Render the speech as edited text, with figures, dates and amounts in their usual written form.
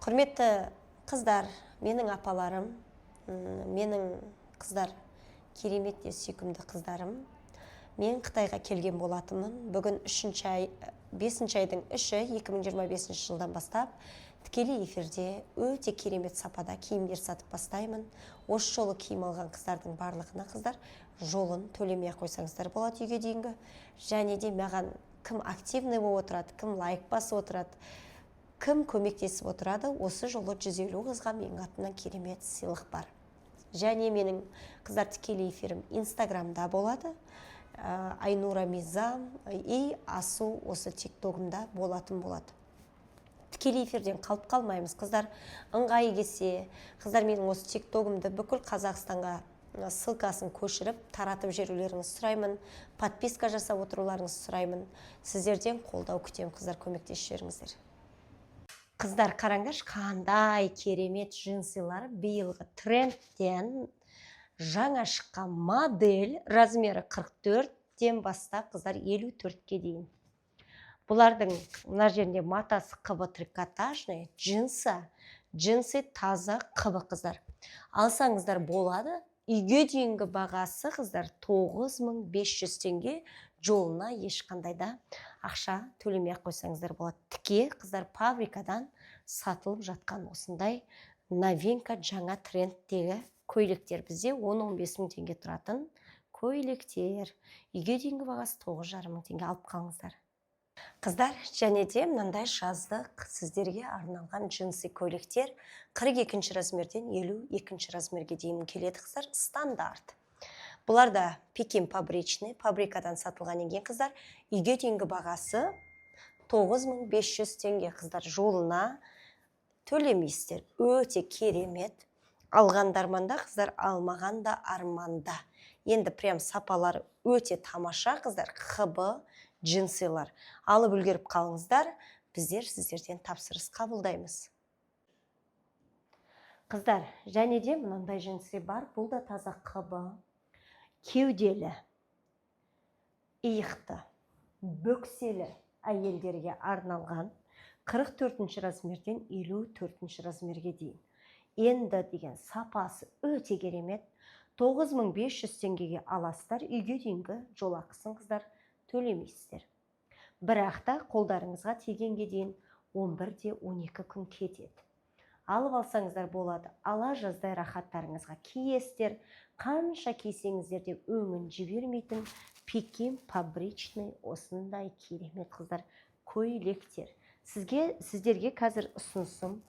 Құрметті қыздар, менің апаларым, менің қыздар керемет те сүйкімді қыздарым. Мен Қытайға келген болатынмын. Бүгін 5 айдың 3-і 2025 жылдан бастап тікелей эфирде өте керемет сапада киімдер сатып бастаймын. Осы жолы киім алған қыздардың барлығына қыздар жолын төлемей қойсаңыздар болады үйге дейінгі. Және де маған кім активный болып отырады, кім лайк басып отырады, кім көмектесіп отырады, осы жолы 150 қызға менің атымнан керемет сыйлық бар. Және менің қыздар тікелей эфирім инстаграмда болады. Айнура Мизам и Асу осы тиктогымда болатын болады. Тікелей эфирден қалып қалмаймыз қыздар. Ыңғайы келсе, қыздар менің осы тиктогымды бүкіл Қазақстанға ссылкасын көшіріп таратып жіберулеріңізді сұраймын. Подписка жасап отыруларыңызды сұраймын. Сіздерден қолдау күтемін қыздар, көмектесіп жіберіңіздер. Қыздар қараңдаршы, қандай керемет джинсилар. Биылғы трендтен жаңа шыққан модель, размері 44-тен бастап қыздар 54-ке дейін. Бұлардың мына жерінде матасы қыбы трикотажный, джинсы таза қыбы қыздар. Алсаңыздар болады. Үйге дейінгі бағасы қыздар 9500 теңге, жолына ешқандай да ақша төлемей қойсаңыздар болады. Тіке қыздар фабрикадан сатылып жатқан осындай новинка жаңа трендтегі көйлектер. Бізде 10-15 мың теңге тұратын көйлектер. Үйге дейінгі бағасы 9,5 мың теңге, алып қалыңыздар. Қыздар, және де мынандай жаздық сіздерге арналған джинсы көйлектер 42 размерден 52 размерге дейін келеді қыздар, стандарт. Бұлар да Пекин фабричный, фабрикадан сатылған екен қыздар. Үйге дейінгі бағасы 9500 теңге қыздар, жолына төлемейсіздер. Өте керемет. Алғандарманда қыздар, алмағанда арманда. Енді прям сапалары өте тамаша қыздар, қыбы джинсилар. Алып үлгеріп қалыңыздар, біздер сіздерден тапсырыс қабылдаймыз. Қыздар, және де мынандай джинсы бар. Бұл да таза қыбы, кеуделі, иықты, бөкселі әйелдерге арналған 44 размерден 54 размерге дейін. Енді деген сапасы өте керемет. 9500 теңгеге аласыздар, үйге дейінгі жолақысын қыздар төлемейсіздер. Бірақ та қолдарыңызға тигенге дейін 11-12 күн кетеді. Алып алсаңыздар болады. Ала жаздай рахаттарыңызға киесіздер, қанша кисеңіздер де өңін жібермейтін Пекин фабричный осындай керемет қыздар көйлектер. Сіздерге қазір ұсынысым